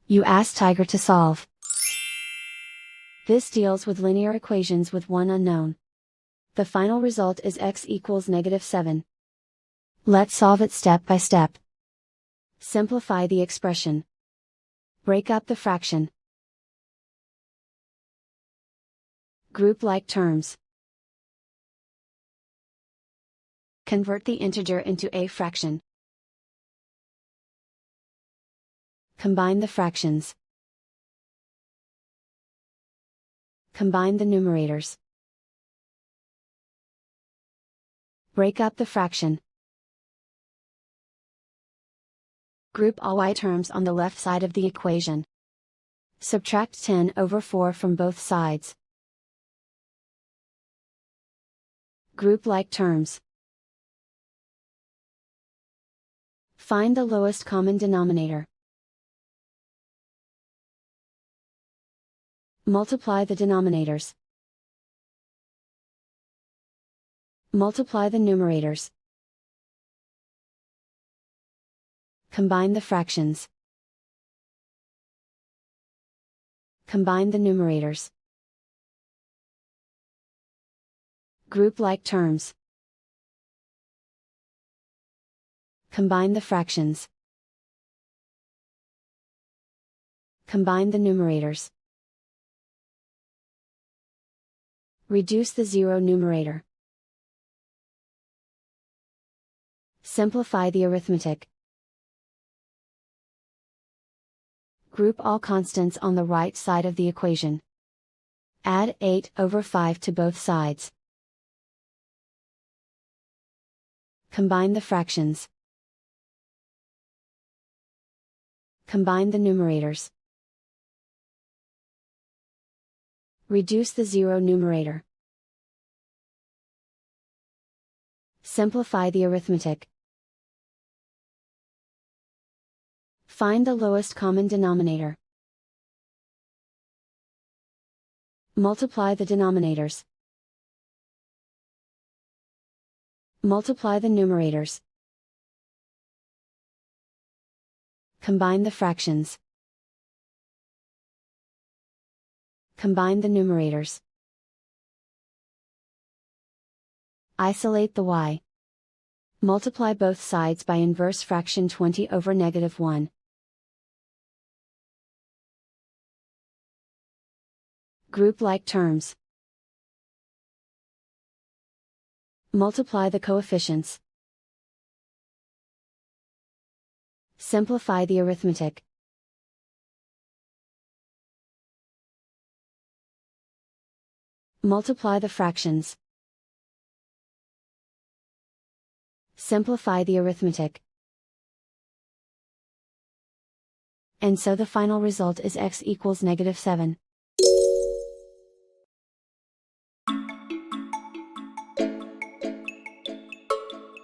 You ask Tiger to solve. This deals with linear equations with one unknown. The final result is x equals -7. Let's solve it step by step. Simplify the expression. Break up the fraction. Group like terms. Convert the integer into a fraction. Combine the fractions. Combine the numerators. Break up the fraction. Group all y terms on the left side of the equation. Subtract 10/4 from both sides. Group like terms. Find the lowest common denominator. Multiply the denominators. Multiply the numerators. Combine the fractions. Combine the numerators. Group like terms. Combine the fractions. Combine the numerators. Reduce the zero numerator. Simplify the arithmetic. Group all constants on the right side of the equation. Add 8/5 to both sides. Combine the fractions. Combine the numerators. Reduce the zero numerator. Simplify the arithmetic. Find the lowest common denominator. Multiply the denominators. Multiply the numerators. Combine the fractions. Combine the numerators. Isolate the y. Multiply both sides by inverse fraction 20/1. Group like terms. Multiply the coefficients. Simplify the arithmetic. Multiply the fractions. Simplify the arithmetic. And so the final result is x equals -7.